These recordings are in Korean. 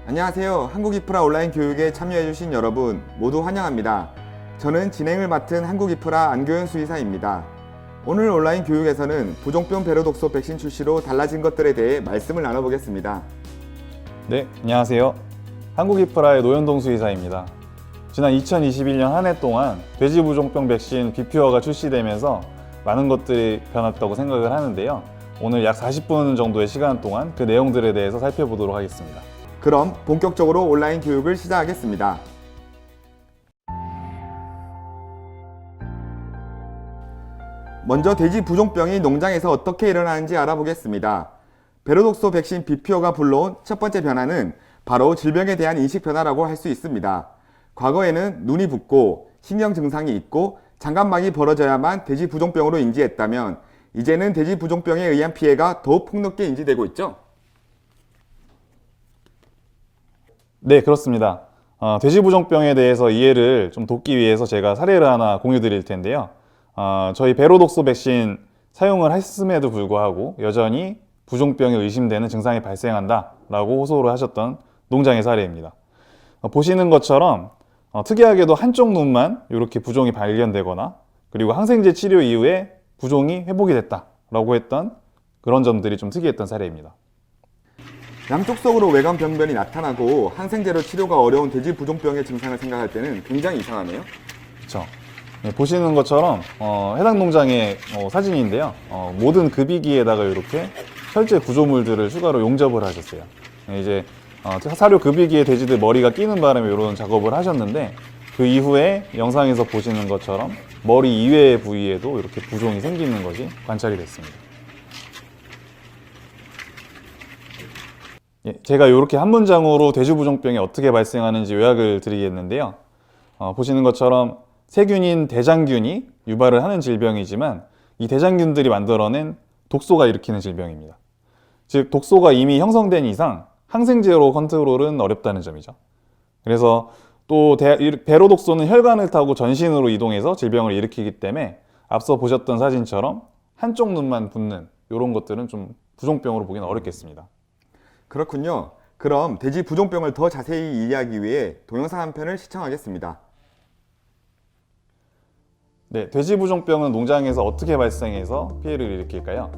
안녕하세요. 한국이프라 온라인 교육에 참여해주신 여러분 모두 환영합니다. 저는 진행을 맡은 한국이프라 안교현 수의사입니다. 오늘 온라인 교육에서는 부종병 배로독소 백신 출시로 달라진 것들에 대해 말씀을 나눠보겠습니다. 네, 안녕하세요. 한국이프라의 노현동 수의사입니다. 지난 2021년 한 해 동안 돼지 부종병 백신 비퓨어가 출시되면서 많은 것들이 변했다고 생각을 하는데요. 오늘 약 40분 정도의 시간 동안 그 내용들에 대해서 살펴보도록 하겠습니다. 그럼 본격적으로 온라인 교육을 시작하겠습니다. 먼저 돼지 부종병이 농장에서 어떻게 일어나는지 알아보겠습니다. 배로독소 백신 비퓨어가 불러온 첫 번째 변화는 바로 질병에 대한 인식 변화라고 할 수 있습니다. 과거에는 눈이 붓고 신경 증상이 있고 장갑막이 벌어져야만 돼지 부종병으로 인지했다면 이제는 돼지 부종병에 의한 피해가 더욱 폭넓게 인지되고 있죠. 네, 그렇습니다. 돼지 부종병에 대해서 이해를 좀 돕기 위해서 제가 사례를 하나 공유 드릴 텐데요. 저희 배로독소 백신 사용을 했음에도 불구하고 여전히 부종병이 의심되는 증상이 발생한다 라고 호소를 하셨던 농장의 사례입니다. 보시는 것처럼 특이하게도 한쪽 눈만 이렇게 부종이 발견되거나 그리고 항생제 치료 이후에 부종이 회복이 됐다 라고 했던 그런 점들이 좀 특이했던 사례입니다. 양쪽성으로 외관 병변이 나타나고 항생제로 치료가 어려운 돼지 부종병의 증상을 생각할 때는 굉장히 이상하네요. 그렇죠. 네, 보시는 것처럼 해당 농장의 사진인데요. 모든 급이기에다가 이렇게 철제 구조물들을 추가로 용접을 하셨어요. 네, 이제 사료 급이기에 돼지들 머리가 끼는 바람에 이런 작업을 하셨는데 그 이후에 영상에서 보시는 것처럼 머리 이외의 부위에도 이렇게 부종이 생기는 것이 관찰이 됐습니다. 제가 이렇게 한 문장으로 돼지 부종병이 어떻게 발생하는지 요약을 드리겠는데요. 보시는 것처럼 세균인 대장균이 유발을 하는 질병이지만 이 대장균들이 만들어낸 독소가 일으키는 질병입니다. 즉 독소가 이미 형성된 이상 항생제로 컨트롤은 어렵다는 점이죠. 그래서 또 배로독소는 혈관을 타고 전신으로 이동해서 질병을 일으키기 때문에 앞서 보셨던 사진처럼 한쪽 눈만 붓는 이런 것들은 좀 부종병으로 보기는 어렵겠습니다. 그렇군요. 그럼 돼지 부종병을 더 자세히 이해하기 위해 동영상 한 편을 시청하겠습니다. 네, 돼지 부종병은 농장에서 어떻게 발생해서 피해를 일으킬까요?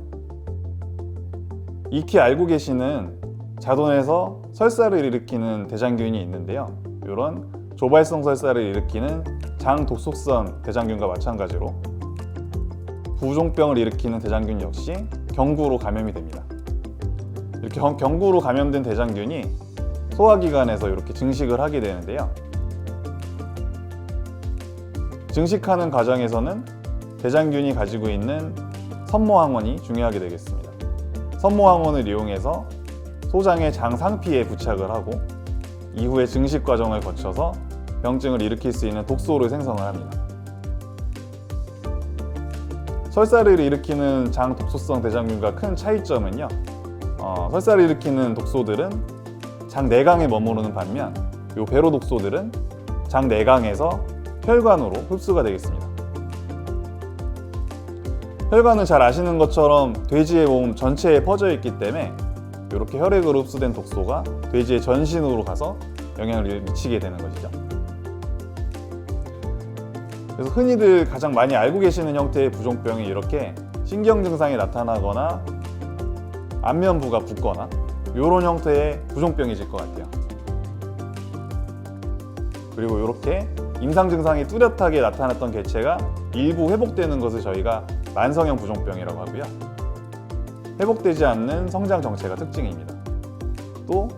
익히 알고 계시는 자돈에서 설사를 일으키는 대장균이 있는데요. 이런 조발성 설사를 일으키는 장독속성 대장균과 마찬가지로 부종병을 일으키는 대장균 역시 경구로 감염이 됩니다. 이렇게 경구로 감염된 대장균이 소화기관에서 이렇게 증식을 하게 되는데요. 증식하는 과정에서는 대장균이 가지고 있는 선모항원이 중요하게 되겠습니다. 선모항원을 이용해서 소장의 장 상피에 부착을 하고 이후에 증식 과정을 거쳐서 병증을 일으킬 수 있는 독소를 생성을 합니다. 설사를 일으키는 장 독소성 대장균과 큰 차이점은요. 설사를 일으키는 독소들은 장 내강에 머무르는 반면 이 배로독소들은 장 내강에서 혈관으로 흡수가 되겠습니다. 혈관은 잘 아시는 것처럼 돼지의 몸 전체에 퍼져 있기 때문에 이렇게 혈액으로 흡수된 독소가 돼지의 전신으로 가서 영향을 미치게 되는 것이죠. 그래서 흔히들 가장 많이 알고 계시는 형태의 부종병이 이렇게 신경 증상이 나타나거나 안면부가 붓거나 이런 형태의 부종병이실 것 같아요. 그리고 이렇게 임상 증상이 뚜렷하게 나타났던 개체가 일부 회복되는 것을 저희가 만성형 부종병이라고 하고요. 회복되지 않는 성장 정체가 특징입니다. 또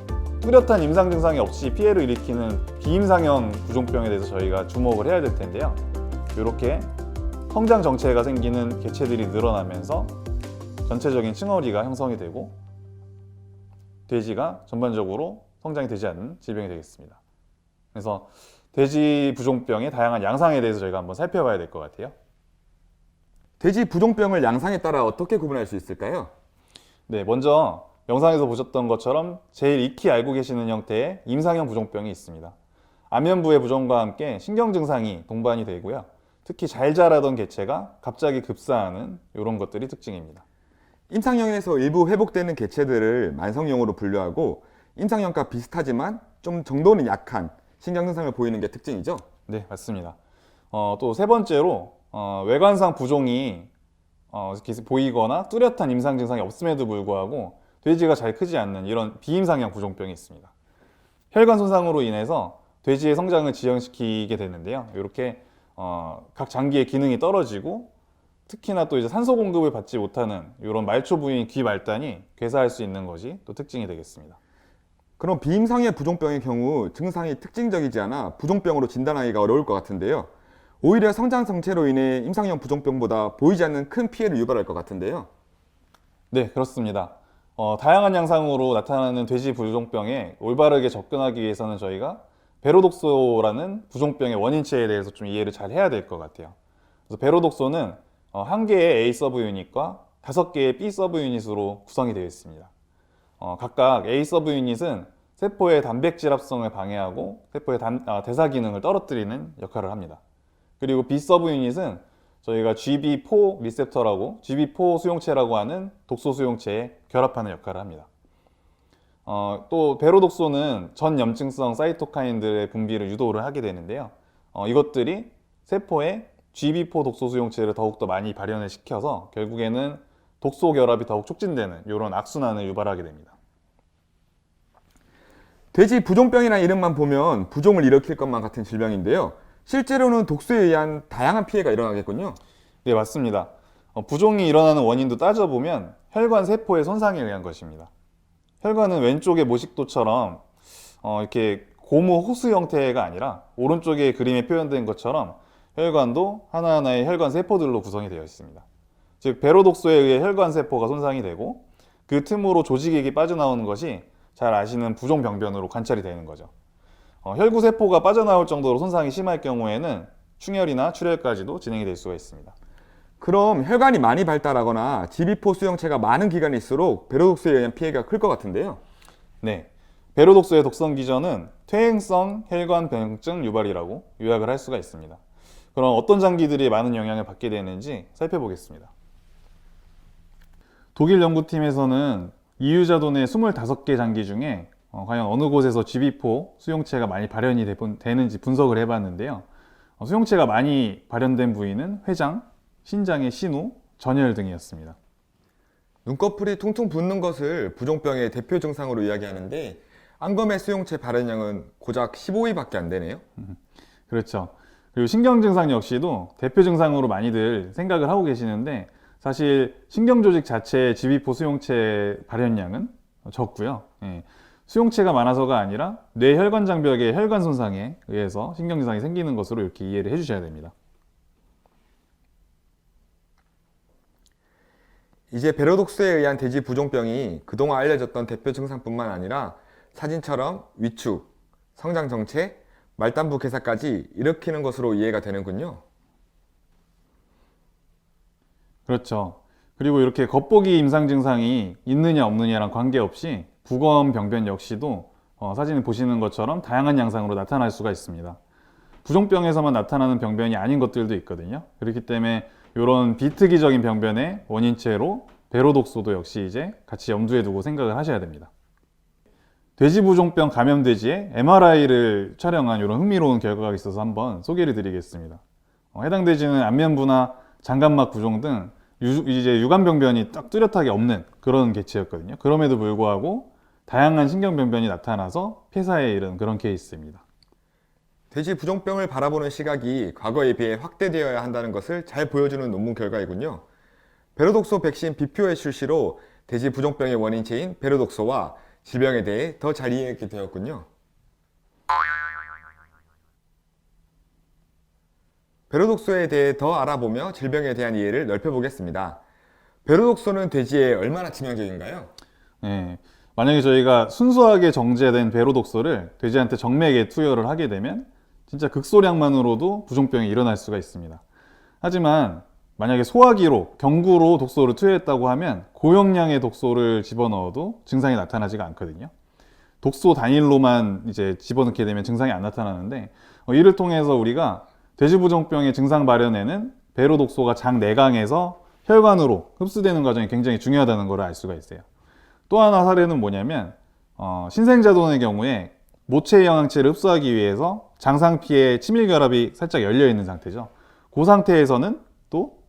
뚜렷한 임상 증상이 없이 피해를 일으키는 비임상형 부종병에 대해서 저희가 주목을 해야 될 텐데요. 이렇게 성장 정체가 생기는 개체들이 늘어나면서 전체적인 층어리가 형성이 되고 돼지가 전반적으로 성장이 되지 않는 질병이 되겠습니다. 그래서 돼지 부종병의 다양한 양상에 대해서 저희가 한번 살펴봐야 될 것 같아요. 돼지 부종병을 양상에 따라 어떻게 구분할 수 있을까요? 네, 먼저 영상에서 보셨던 것처럼 제일 익히 알고 계시는 형태의 임상형 부종병이 있습니다. 안면부의 부종과 함께 신경 증상이 동반이 되고요. 특히 잘 자라던 개체가 갑자기 급사하는 이런 것들이 특징입니다. 임상형에서 일부 회복되는 개체들을 만성형으로 분류하고 임상형과 비슷하지만 좀 정도는 약한 신경 증상을 보이는 게 특징이죠. 네, 맞습니다. 또 세 번째로 외관상 부종이 이렇게 보이거나 뚜렷한 임상 증상이 없음에도 불구하고 돼지가 잘 크지 않는 이런 비임상형 부종병이 있습니다. 혈관 손상으로 인해서 돼지의 성장을 지연시키게 되는데요. 이렇게 각 장기의 기능이 떨어지고 특히나 또 이제 산소 공급을 받지 못하는 이런 말초 부위인 귀 말단이 괴사할 수 있는 것이 또 특징이 되겠습니다. 그럼 비임상의 부종병의 경우 증상이 특징적이지 않아 부종병으로 진단하기가 어려울 것 같은데요. 오히려 성장 정체로 인해 임상형 부종병보다 보이지 않는 큰 피해를 유발할 것 같은데요. 네, 그렇습니다. 다양한 양상으로 나타나는 돼지 부종병에 올바르게 접근하기 위해서는 저희가 베로독소라는 부종병의 원인체에 대해서 좀 이해를 잘 해야 될 것 같아요. 그래서 베로독소는 1개의 A 서브 유닛과 5개의 B 서브 유닛으로 구성이 되어 있습니다. 각각 A 서브 유닛은 세포의 단백질 합성을 방해하고 세포의 대사 기능을 떨어뜨리는 역할을 합니다. 그리고 B 서브 유닛은 저희가 GB4 리셉터라고 GB4 수용체라고 하는 독소 수용체에 결합하는 역할을 합니다. 또 베로독소는 전염증성 사이토카인들의 분비를 유도를 하게 되는데요. 이것들이 세포에 GB4 독소 수용체를 더욱더 많이 발현을 시켜서 결국에는 독소 결합이 더욱 촉진되는 이런 악순환을 유발하게 됩니다. 돼지 부종병이라는 이름만 보면 부종을 일으킬 것만 같은 질병인데요. 실제로는 독소에 의한 다양한 피해가 일어나겠군요. 네, 맞습니다. 부종이 일어나는 원인도 따져보면 혈관 세포의 손상에 의한 것입니다. 혈관은 왼쪽의 모식도처럼 이렇게 고무 호스 형태가 아니라 오른쪽의 그림에 표현된 것처럼 혈관도 하나하나의 혈관 세포들로 구성이 되어 있습니다. 즉 베로독소에 의해 혈관 세포가 손상이 되고 그 틈으로 조직액이 빠져나오는 것이 잘 아시는 부종병변으로 관찰이 되는 거죠. 혈구 세포가 빠져나올 정도로 손상이 심할 경우에는 충혈이나 출혈까지도 진행이 될 수가 있습니다. 그럼 혈관이 많이 발달하거나 GB4 수용체가 많은 기간일수록 베로독소에 의한 피해가 클 것 같은데요. 네, 베로독소의 독성 기전은 퇴행성 혈관병증 유발이라고 요약을 할 수가 있습니다. 그럼 어떤 장기들이 많은 영향을 받게 되는지 살펴보겠습니다. 독일 연구팀에서는 이유자돈의 25개 장기 중에 과연 어느 곳에서 GB4 수용체가 많이 발현이 되는지 분석을 해봤는데요. 수용체가 많이 발현된 부위는 회장, 신장의 신우, 전혈 등이었습니다. 눈꺼풀이 퉁퉁 붓는 것을 부종병의 대표 증상으로 이야기하는데 안검의 수용체 발현량은 고작 15위밖에 안 되네요. 그렇죠. 그리고 신경 증상 역시도 대표 증상으로 많이들 생각을 하고 계시는데 사실 신경 조직 자체의 GB4 수용체 발현량은 적고요. 수용체가 많아서가 아니라 뇌혈관 장벽의 혈관 손상에 의해서 신경 증상이 생기는 것으로 이렇게 이해를 해주셔야 됩니다. 이제 베로독소에 의한 돼지 부종병이 그동안 알려졌던 대표 증상뿐만 아니라 사진처럼 위축, 성장 정체, 말단부 괴사까지 일으키는 것으로 이해가 되는군요. 그렇죠. 그리고 이렇게 겉보기 임상 증상이 있느냐 없느냐랑 관계없이 부검 병변 역시도 사진을 보시는 것처럼 다양한 양상으로 나타날 수가 있습니다. 부종병에서만 나타나는 병변이 아닌 것들도 있거든요. 그렇기 때문에 이런 비특이적인 병변의 원인체로 베로독소도 역시 이제 같이 염두에 두고 생각을 하셔야 됩니다. 돼지 부종병 감염 돼지의 MRI를 촬영한 이런 흥미로운 결과가 있어서 한번 소개를 드리겠습니다. 해당 돼지는 안면부나 장갑막 부종 등 이제 유관병변이 딱 뚜렷하게 없는 그런 개체였거든요. 그럼에도 불구하고 다양한 신경병변이 나타나서 폐사에 이른 그런 케이스입니다. 돼지 부종병을 바라보는 시각이 과거에 비해 확대되어야 한다는 것을 잘 보여주는 논문 결과이군요. 베로독소 백신 BPO의 출시로 돼지 부종병의 원인체인 베로독소와 질병에 대해 더 잘 이해하게 되었군요. 베로독소에 대해 더 알아보며 질병에 대한 이해를 넓혀보겠습니다. 베로독소는 돼지에 얼마나 치명적인가요? 네, 만약에 저희가 순수하게 정제된 베로독소를 돼지한테 정맥에 투여를 하게 되면 진짜 극소량만으로도 부종병이 일어날 수가 있습니다. 하지만 만약에 소화기로, 경구로 독소를 투여했다고 하면 고용량의 독소를 집어넣어도 증상이 나타나지가 않거든요. 독소 단일로만 이제 집어넣게 되면 증상이 안 나타나는데 이를 통해서 우리가 돼지부종병의 증상 발현에는 베로독소가 장 내강에서 혈관으로 흡수되는 과정이 굉장히 중요하다는 걸 알 수가 있어요. 또 하나 사례는 뭐냐면 신생자돈의 경우에 모체 영양체를 흡수하기 위해서 장상피에 치밀결합이 살짝 열려 있는 상태죠. 그 상태에서는 또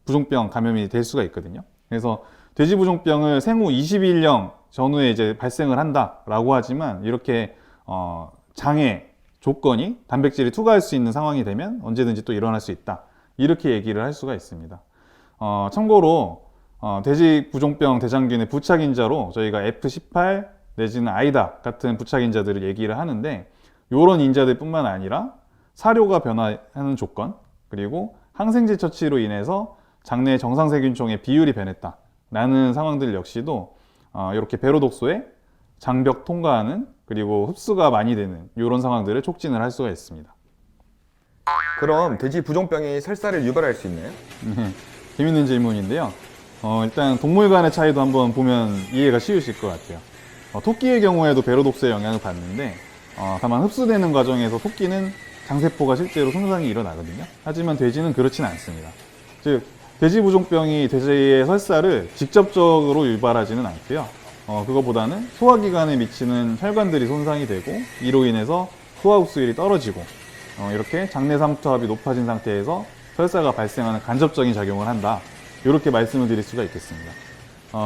부종병 감염이 될 수가 있거든요. 그래서 돼지부종병을 생후 20일령 전후에 이제 발생을 한다라고 하지만 이렇게 장애 조건이 단백질이 투과할 수 있는 상황이 되면 언제든지 또 일어날 수 있다. 이렇게 얘기를 할 수가 있습니다. 참고로 돼지부종병 대장균의 부착인자로 저희가 F18 내지는 아이다 같은 부착인자들을 얘기를 하는데 이런 인자들 뿐만 아니라 사료가 변화하는 조건 그리고 항생제 처치로 인해서 장내 정상세균총의 비율이 변했다라는 상황들 역시도 이렇게 배로독소에 장벽 통과하는 그리고 흡수가 많이 되는 이런 상황들을 촉진을 할 수가 있습니다. 그럼 돼지 부종병이 설사를 유발할 수 있나요? 재밌는 질문인데요. 일단 동물 간의 차이도 한번 보면 이해가 쉬우실 것 같아요. 토끼의 경우에도 배로독소의 영향을 받는데 다만 흡수되는 과정에서 토끼는 장세포가 실제로 손상이 일어나거든요. 하지만 돼지는 그렇지는 않습니다. 즉 돼지 부종병이 돼지의 설사를 직접적으로 유발하지는 않고요. 그거보다는 소화기관에 미치는 혈관들이 손상이 되고 이로 인해서 소화 흡수율이 떨어지고 이렇게 장내 삼투압이 높아진 상태에서 설사가 발생하는 간접적인 작용을 한다. 이렇게 말씀을 드릴 수가 있겠습니다.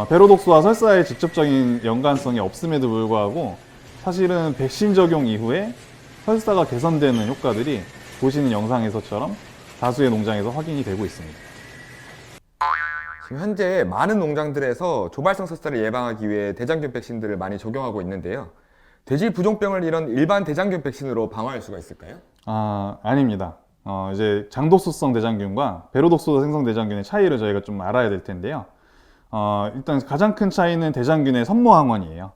배로독소와 설사의 직접적인 연관성이 없음에도 불구하고 사실은 백신 적용 이후에 설사가 개선되는 효과들이 보시는 영상에서처럼 다수의 농장에서 확인이 되고 있습니다. 지금 현재 많은 농장들에서 조발성 설사를 예방하기 위해 대장균 백신들을 많이 적용하고 있는데요. 돼지 부종병을 이런 일반 대장균 백신으로 방어할 수가 있을까요? 아닙니다. 이제 장독소성 대장균과 배로독소 생성 대장균의 차이를 저희가 좀 알아야 될 텐데요. 일단 가장 큰 차이는 대장균의 선모항원이에요.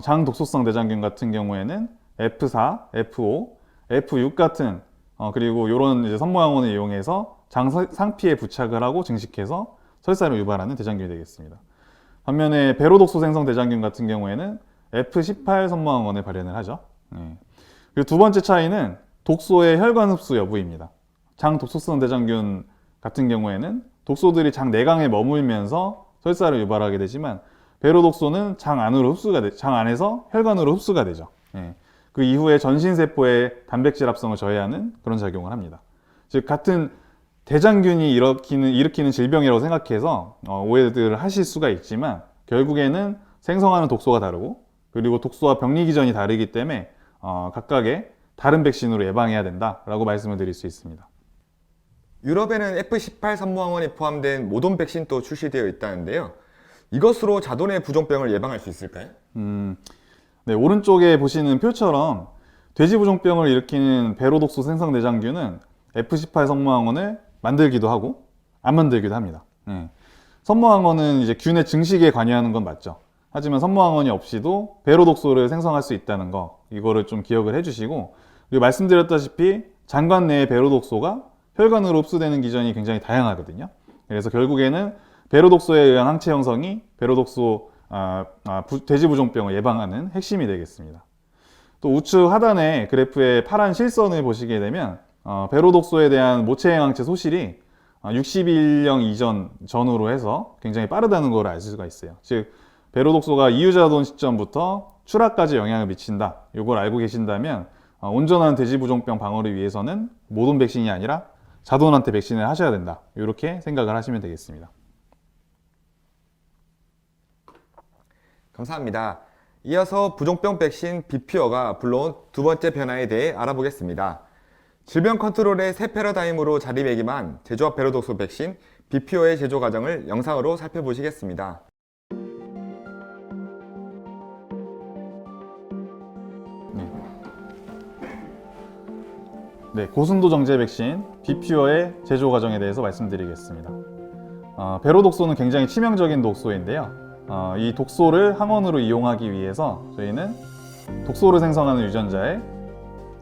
장독소성 대장균 같은 경우에는 F4, F5, F6 같은 그리고 이런 이제 선모항원을 이용해서 장 상피에 부착을 하고 증식해서 설사를 유발하는 대장균이 되겠습니다. 반면에 배로독소 생성 대장균 같은 경우에는 F18 선모항원을 발현을 하죠. 그리고 두 번째 차이는 독소의 혈관 흡수 여부입니다. 장 독소성 대장균 같은 경우에는 독소들이 장 내강에 머물면서 설사를 유발하게 되지만 배로독소는 장 안에서 혈관으로 흡수가 되죠. 그 이후에 전신세포의 단백질 합성을 저해하는 그런 작용을 합니다. 즉 같은 대장균이 일으키는 질병이라고 생각해서 오해들을 하실 수가 있지만 결국에는 생성하는 독소가 다르고 그리고 독소와 병리 기전이 다르기 때문에 각각의 다른 백신으로 예방해야 된다라고 말씀을 드릴 수 있습니다. 유럽에는 F18 선모항원이 포함된 모돈 백신도 출시되어 있다는데요. 이것으로 자돈의 부종병을 예방할 수 있을까요? 네, 오른쪽에 보시는 표처럼 돼지 부종병을 일으키는 배로독소 생성 대장균은 F18 선모항원을 만들기도 하고 안 만들기도 합니다. 선모항원은 이제 균의 증식에 관여하는 건 맞죠. 하지만 선모항원이 없이도 배로독소를 생성할 수 있다는 거 이거를 좀 기억을 해주시고 그리고 말씀드렸다시피 장관 내의 배로독소가 혈관으로 흡수되는 기전이 굉장히 다양하거든요. 그래서 결국에는 배로독소에 의한 항체 형성이 배로독소 돼지 부종병을 예방하는 핵심이 되겠습니다. 또 우측 하단의 그래프의 파란 실선을 보시게 되면 배로독소에 대한 모체 항체 소실이 60일령 전후로 해서 굉장히 빠르다는 걸 알 수가 있어요. 즉 배로독소가 이유자돈 시점부터 출하까지 영향을 미친다. 이걸 알고 계신다면 온전한 돼지 부종병 방어를 위해서는 모돈 백신이 아니라 자돈한테 백신을 하셔야 된다. 이렇게 생각을 하시면 되겠습니다. 감사합니다. 이어서 부종병 백신 비퓨어가 불러온 두 번째 변화에 대해 알아보겠습니다. 질병 컨트롤의 새 패러다임으로 자리매김한 제조합 배로독소 백신 비퓨어의 제조 과정을 영상으로 살펴보시겠습니다. 네, 고순도 정제 백신 비퓨어의 제조 과정에 대해서 말씀드리겠습니다. 배로독소는 굉장히 치명적인 독소인데요. 이 독소를 항원으로 이용하기 위해서 저희는 독소를 생성하는 유전자의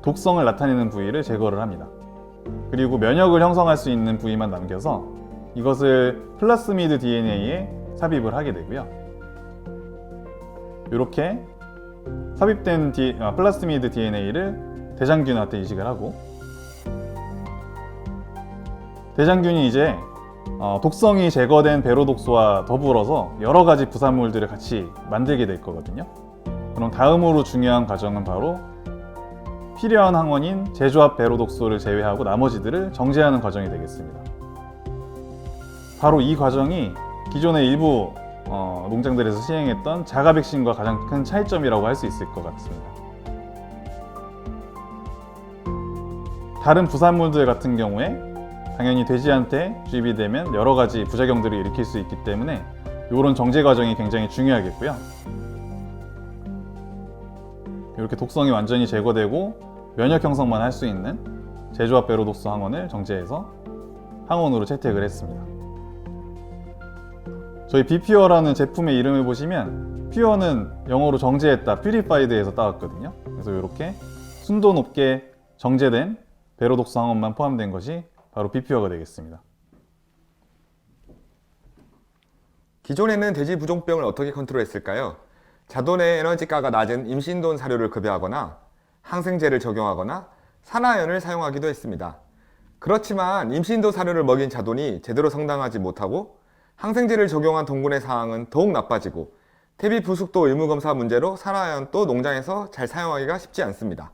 독성을 나타내는 부위를 제거를 합니다. 그리고 면역을 형성할 수 있는 부위만 남겨서 이것을 플라스미드 DNA에 삽입을 하게 되고요. 이렇게 삽입된 플라스미드 DNA를 대장균한테 이식을 하고 대장균이 이제 독성이 제거된 배로독소와 더불어서 여러 가지 부산물들을 같이 만들게 될 거거든요. 그럼 다음으로 중요한 과정은 바로 필요한 항원인 제조합 베로독소를 제외하고 나머지들을 정제하는 과정이 되겠습니다. 바로 이 과정이 기존의 일부 농장들에서 시행했던 자가 백신과 가장 큰 차이점이라고 할 수 있을 것 같습니다. 다른 부산물들 같은 경우에 당연히 돼지한테 주입이 되면 여러 가지 부작용들을 일으킬 수 있기 때문에 이런 정제 과정이 굉장히 중요하겠고요. 이렇게 독성이 완전히 제거되고 면역 형성만 할 수 있는 제조합 베로독소 항원을 정제해서 항원으로 채택을 했습니다. 저희 비퓨어라는 제품의 이름을 보시면 퓨어는 영어로 정제했다, 퓨리파이드에서 따왔거든요. 그래서 이렇게 순도 높게 정제된 베로독소 항원만 포함된 것이 바로 비퓨어가 되겠습니다. 기존에는 돼지 부종병을 어떻게 컨트롤했을까요? 자돈의 에너지가가 낮은 임신돈 사료를 급여하거나 항생제를 적용하거나 산화연을 사용하기도 했습니다. 그렇지만 임신도 사료를 먹인 자돈이 제대로 성장하지 못하고 항생제를 적용한 동군의 상황은 더욱 나빠지고 태비 부숙도 의무검사 문제로 산화연도 농장에서 잘 사용하기가 쉽지 않습니다.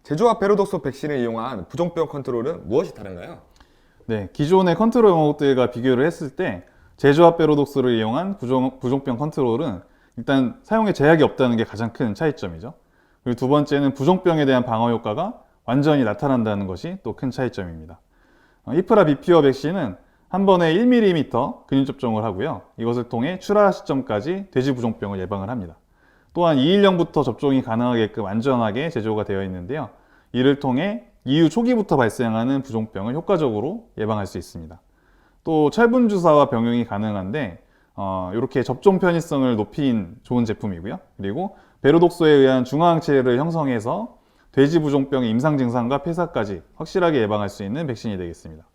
제조합 베로독소 백신을 이용한 부종병 컨트롤은 무엇이 다른가요? 네, 기존의 컨트롤 방법들과 비교를 했을 때 제조합 베로독소를 이용한 부종병 컨트롤은 일단 사용에 제약이 없다는 게 가장 큰 차이점이죠. 그리고 두 번째는 부종병에 대한 방어 효과가 완전히 나타난다는 것이 또 큰 차이점입니다. 이프라 비퓨어 백신은 한 번에 1mm 근육 접종을 하고요. 이것을 통해 출하 시점까지 돼지 부종병을 예방을 합니다. 또한 2일령부터 접종이 가능하게끔 안전하게 제조가 되어 있는데요. 이를 통해 이후 초기부터 발생하는 부종병을 효과적으로 예방할 수 있습니다. 또 철분 주사와 병용이 가능한데 이렇게 접종 편의성을 높인 좋은 제품이고요. 그리고 베로독소에 의한 중화항체를 형성해서 돼지 부종병의 임상 증상과 폐사까지 확실하게 예방할 수 있는 백신이 되겠습니다.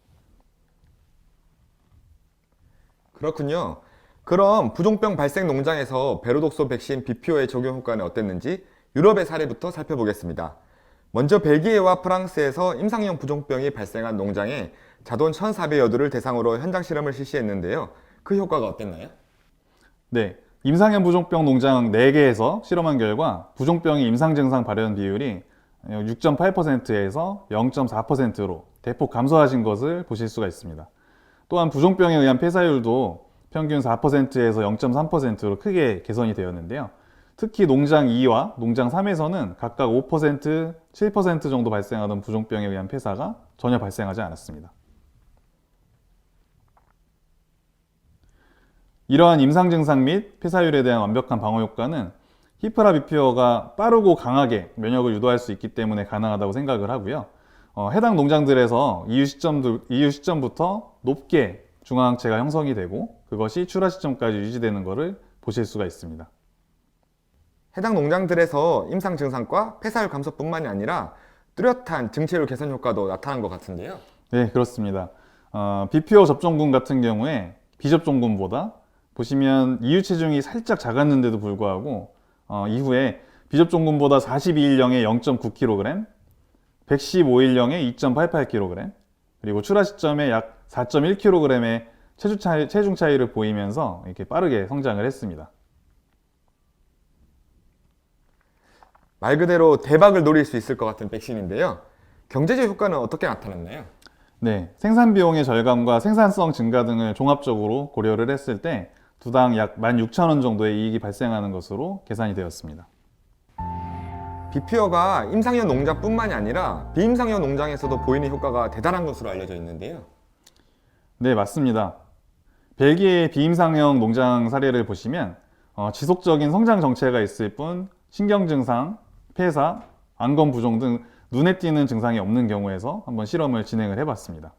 그렇군요. 그럼 부종병 발생 농장에서 베로독소 백신 비퓨어의 적용 효과는 어땠는지 유럽의 사례부터 살펴보겠습니다. 먼저 벨기에와 프랑스에서 임상형 부종병이 발생한 농장에 자돈 1,400여두를 대상으로 현장 실험을 실시했는데요. 그 효과가 어땠나요? 네, 임상형 부종병 농장 4개에서 실험한 결과 부종병의 임상 증상 발현 비율이 6.8%에서 0.4%로 대폭 감소하신 것을 보실 수가 있습니다. 또한 부종병에 의한 폐사율도 평균 4%에서 0.3%로 크게 개선이 되었는데요. 특히 농장 2와 농장 3에서는 각각 5%, 7% 정도 발생하던 부종병에 의한 폐사가 전혀 발생하지 않았습니다. 이러한 임상 증상 및 폐사율에 대한 완벽한 방어 효과는 히프라 비퓨어가 빠르고 강하게 면역을 유도할 수 있기 때문에 가능하다고 생각을 하고요. 해당 농장들에서 이후 시점부터 높게 중화항체가 형성이 되고 그것이 출하 시점까지 유지되는 것을 보실 수가 있습니다. 해당 농장들에서 임상 증상과 폐사율 감소뿐만이 아니라 뚜렷한 증체율 개선 효과도 나타난 것 같은데요. 네, 그렇습니다. 비퓨어 접종군 같은 경우에 비접종군보다 보시면 이유 체중이 살짝 작았는데도 불구하고 이후에 비접종군보다 42일령에 0.9kg, 115일령에 2.88kg, 그리고 출하 시점에 약 4.1kg의 체중 차이를 보이면서 이렇게 빠르게 성장을 했습니다. 말 그대로 대박을 노릴 수 있을 것 같은 백신인데요. 경제적 효과는 어떻게 나타났나요? 네, 생산 비용의 절감과 생산성 증가 등을 종합적으로 고려를 했을 때 두당 약 16,000원 정도의 이익이 발생하는 것으로 계산이 되었습니다. 비퓨어가 임상형 농장뿐만이 아니라 비임상형 농장에서도 보이는 효과가 대단한 것으로 알려져 있는데요. 네, 맞습니다. 벨기에의 비임상형 농장 사례를 보시면 지속적인 성장 정체가 있을 뿐 신경 증상, 폐사, 안검 부종 등 눈에 띄는 증상이 없는 경우에서 한번 실험을 진행을 해봤습니다.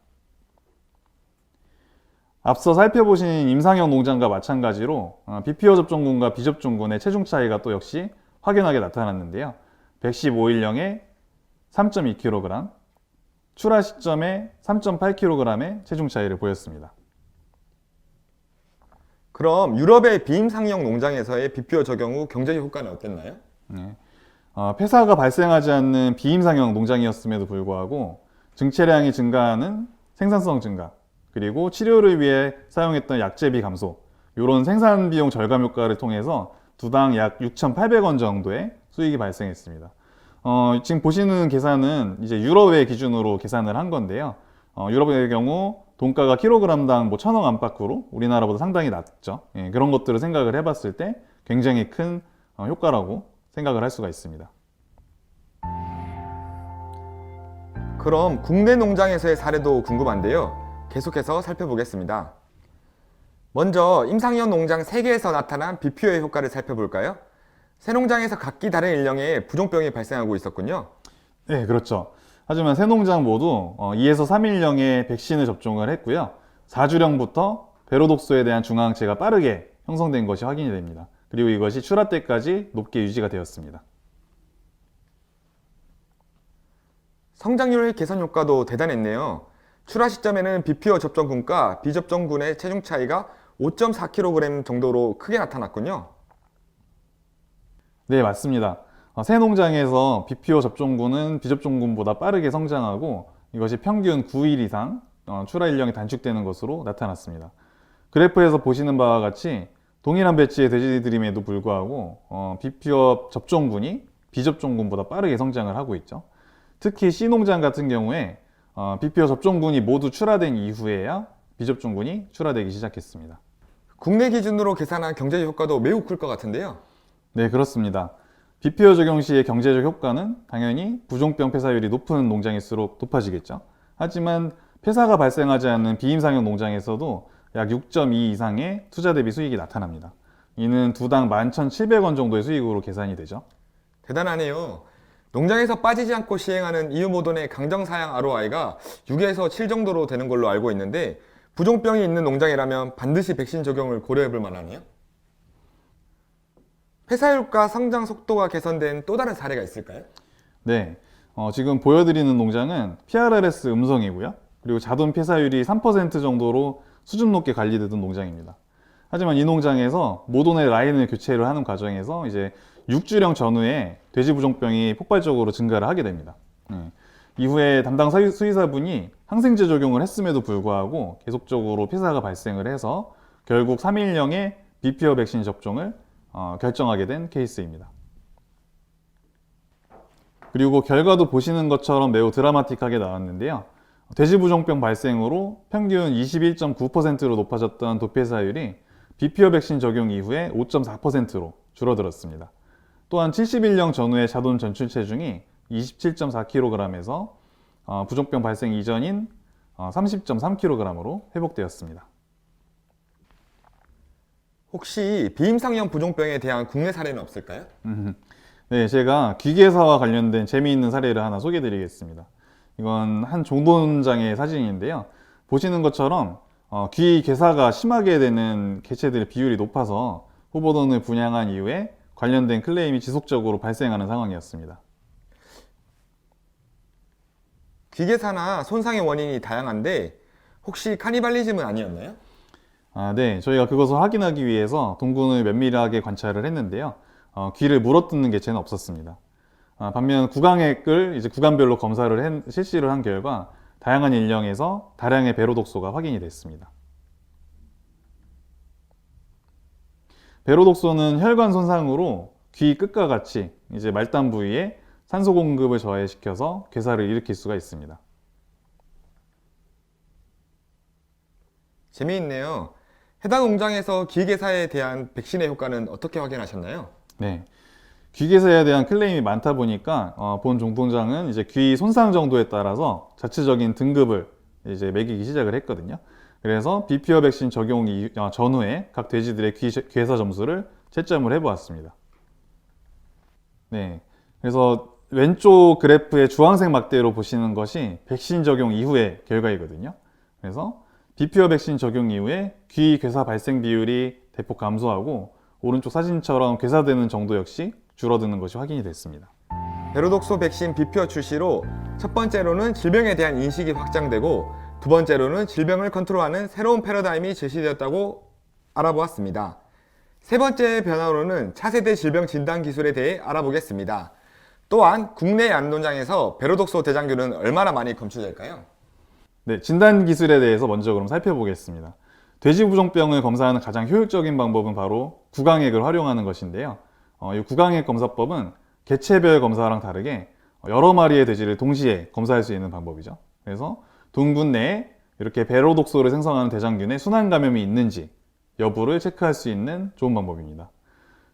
앞서 살펴보신 임상형 농장과 마찬가지로 비퓨어 접종군과 비접종군의 체중 차이가 또 역시 확연하게 나타났는데요. 115일령에 3.2kg, 출하 시점에 3.8kg의 체중 차이를 보였습니다. 그럼 유럽의 비임상형 농장에서의 비퓨어 적용 후 경제적 효과는 어땠나요? 네. 폐사가 발생하지 않는 비임상형 농장이었음에도 불구하고 증체량이 증가하는 생산성 증가, 그리고 치료를 위해 사용했던 약제비 감소, 이런 생산 비용 절감 효과를 통해서 두당 약 6,800원 정도의 수익이 발생했습니다. 지금 보시는 계산은 이제 유럽의 기준으로 계산을 한 건데요. 유럽의 경우 돈가가 킬로그램당 뭐 1,000원 안팎으로 우리나라보다 상당히 낮죠. 예, 그런 것들을 생각을 해봤을 때 굉장히 큰 효과라고 생각을 할 수가 있습니다. 그럼 국내 농장에서의 사례도 궁금한데요. 계속해서 살펴보겠습니다. 먼저 임상현 농장 3개에서 나타난 비표의 효과를 살펴볼까요? 새 농장에서 각기 다른 일령의 부종병이 발생하고 있었군요. 네, 그렇죠. 하지만 세 농장 모두 2에서 3일령의 백신을 접종을 했고요. 4주령부터 베로독소에 대한 중화항체가 빠르게 형성된 것이 확인이 됩니다. 그리고 이것이 출하 때까지 높게 유지가 되었습니다. 성장률 개선 효과도 대단했네요. 출하 시점에는 비피어 접종군과 비접종군의 체중 차이가 5.4kg 정도로 크게 나타났군요. 네, 맞습니다. 새 농장에서 비피오 접종군은 비접종군보다 빠르게 성장하고 이것이 평균 9일 이상 출하 일령이 단축되는 것으로 나타났습니다. 그래프에서 보시는 바와 같이 동일한 배치의 돼지들임에도 불구하고 비피오 접종군이 비접종군보다 빠르게 성장을 하고 있죠. 특히 C 농장 같은 경우에 비피오 접종군이 모두 출하된 이후에야 비접종군이 출하되기 시작했습니다. 국내 기준으로 계산한 경제적 효과도 매우 클 것 같은데요. 네, 그렇습니다. 비피오 적용 시의 경제적 효과는 당연히 부종병 폐사율이 높은 농장일수록 높아지겠죠. 하지만 폐사가 발생하지 않는 비임상형 농장에서도 약 6.2 이상의 투자 대비 수익이 나타납니다. 이는 두당 11,700원 정도의 수익으로 계산이 되죠. 대단하네요. 농장에서 빠지지 않고 시행하는 이유모돈의 강정사양 ROI가 6에서 7 정도로 되는 걸로 알고 있는데 부종병이 있는 농장이라면 반드시 백신 적용을 고려해 볼 만하네요. 폐사율과 성장 속도가 개선된 또 다른 사례가 있을까요? 네, 지금 보여드리는 농장은 PRRS 음성이고요. 그리고 자돈 폐사율이 3% 정도로 수준 높게 관리되던 농장입니다. 하지만 이 농장에서 모돈의 라인을 교체를 하는 과정에서 이제 6주령 전후에 돼지 부종병이 폭발적으로 증가를 하게 됩니다. 이후에 담당 수의사분이 항생제 적용을 했음에도 불구하고 계속적으로 폐사가 발생을 해서 결국 3일령의 비피어 백신 접종을 결정하게 된 케이스입니다. 그리고 결과도 보시는 것처럼 매우 드라마틱하게 나왔는데요. 돼지 부종병 발생으로 평균 21.9%로 높아졌던 도폐사율이 비피어 백신 적용 이후에 5.4%로 줄어들었습니다. 또한 71령 전후의 자돈 전출 체중이 27.4kg에서 부종병 발생 이전인 30.3kg으로 회복되었습니다. 혹시 비임상형 부종병에 대한 국내 사례는 없을까요? 네, 제가 귀개사와 관련된 재미있는 사례를 하나 소개해 드리겠습니다. 이건 한 종돈장의 사진인데요. 보시는 것처럼 귀 괴사가 심하게 되는 개체들의 비율이 높아서 후보돈을 분양한 이후에 관련된 클레임이 지속적으로 발생하는 상황이었습니다. 귀개사나 손상의 원인이 다양한데 혹시 카니발리즘은 아니었나요? 네, 저희가 그것을 확인하기 위해서 동군을 면밀하게 관찰을 했는데요. 귀를 물어뜯는 개체는 없었습니다. 반면 구강액을 이제 구간별로 실시를 한 결과 다양한 일령에서 다량의 베로독소가 확인이 됐습니다. 베로독소는 혈관 손상으로 귀 끝과 같이 이제 말단 부위에 산소 공급을 저해시켜서 괴사를 일으킬 수가 있습니다. 재미있네요. 해당 농장에서 귀개사에 대한 백신의 효과는 어떻게 확인하셨나요? 네. 귀개사에 대한 클레임이 많다 보니까 본 종동장은 이제 귀 손상 정도에 따라서 자체적인 등급을 이제 매기기 시작을 했거든요. 그래서 비피어 백신 적용 전후에 각 돼지들의 괴사 점수를 채점을 해보았습니다. 네. 그래서 왼쪽 그래프의 주황색 막대로 보시는 것이 백신 적용 이후의 결과이거든요. 그래서 비피어 백신 적용 이후에 귀 괴사 발생 비율이 대폭 감소하고 오른쪽 사진처럼 괴사되는 정도 역시 줄어드는 것이 확인이 됐습니다. 베로독소 백신 비피어 출시로 첫 번째로는 질병에 대한 인식이 확장되고 두 번째로는 질병을 컨트롤하는 새로운 패러다임이 제시되었다고 알아보았습니다. 세 번째 변화로는 차세대 질병 진단 기술에 대해 알아보겠습니다. 또한 국내 양농장에서 베로독소 대장균은 얼마나 많이 검출될까요? 네, 진단 기술에 대해서 먼저 그럼 살펴보겠습니다. 돼지 부종병을 검사하는 가장 효율적인 방법은 바로 구강액을 활용하는 것인데요. 이 구강액 검사법은 개체별 검사랑 다르게 여러 마리의 돼지를 동시에 검사할 수 있는 방법이죠. 그래서 둥근 내에 이렇게 베로독소를 생성하는 대장균에 순환 감염이 있는지 여부를 체크할 수 있는 좋은 방법입니다.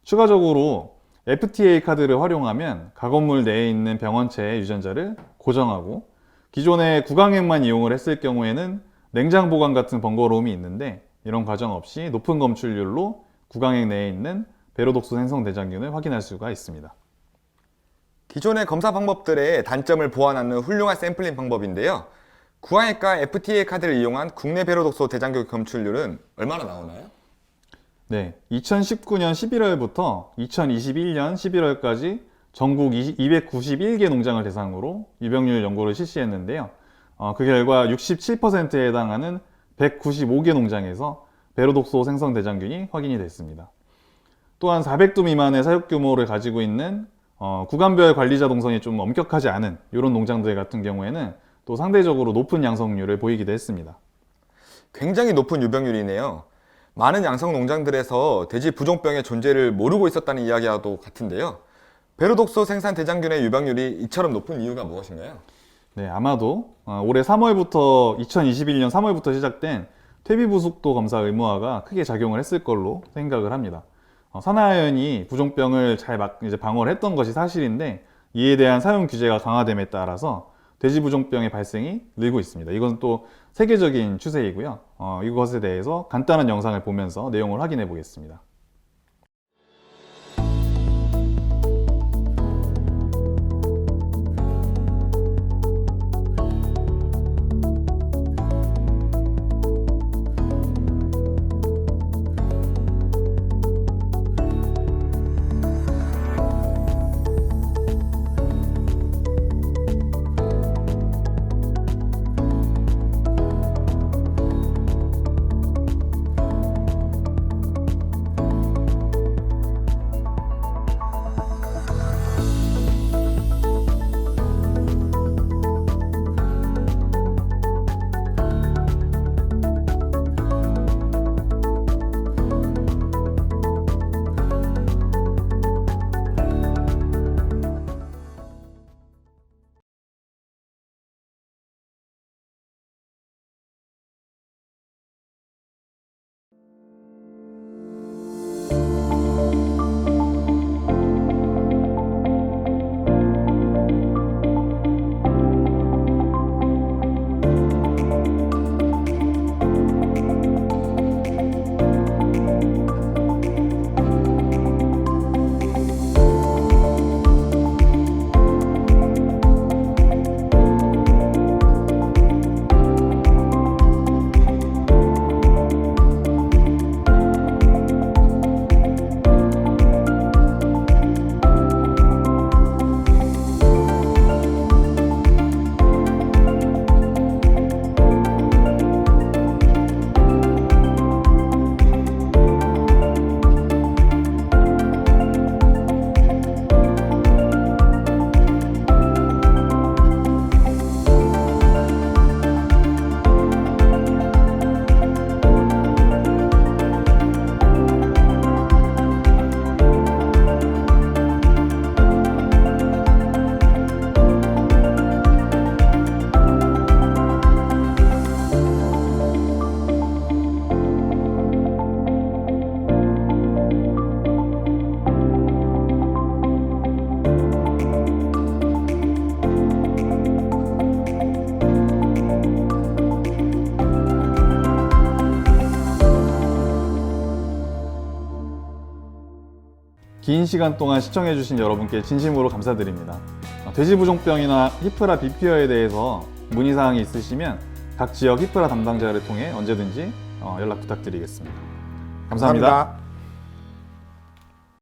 추가적으로 FTA 카드를 활용하면 가건물 내에 있는 병원체의 유전자를 고정하고 기존에 구강액만 이용을 했을 경우에는 냉장 보관 같은 번거로움이 있는데 이런 과정 없이 높은 검출률로 구강액 내에 있는 베로독소 생성 대장균을 확인할 수가 있습니다. 기존의 검사 방법들의 단점을 보완하는 훌륭한 샘플링 방법인데요. 구강액과 FTA 카드를 이용한 국내 베로독소 대장균 검출률은 얼마나 나오나요? 네, 2019년 11월부터 2021년 11월까지 전국 291개 농장을 대상으로 유병률 연구를 실시했는데요. 그 결과 67%에 해당하는 195개 농장에서 베로독소 생성 대장균이 확인이 됐습니다. 또한 400두 미만의 사육 규모를 가지고 있는 구간별 관리자 동선이 좀 엄격하지 않은 이런 농장들 같은 경우에는 또 상대적으로 높은 양성률을 보이기도 했습니다. 굉장히 높은 유병률이네요. 많은 양성 농장들에서 돼지 부종병의 존재를 모르고 있었다는 이야기와도 같은데요. 베로독소 생산 대장균의 유병률이 이처럼 높은 이유가 무엇인가요? 네, 아마도 올해 3월부터 2021년 3월부터 시작된 퇴비부숙도 검사 의무화가 크게 작용을 했을 걸로 생각을 합니다. 산하연이 부종병을 잘 방어를 했던 것이 사실인데 이에 대한 사용 규제가 강화됨에 따라서 돼지 부종병의 발생이 늘고 있습니다. 이건 또 세계적인 추세이고요. 이것에 대해서 간단한 영상을 보면서 내용을 확인해 보겠습니다. 긴 시간 동안 시청해주신 여러분께 진심으로 감사드립니다. 돼지부종병이나 히프라 비피어에 대해서 문의사항이 있으시면 각 지역 히프라 담당자를 통해 언제든지 연락 부탁드리겠습니다. 감사합니다.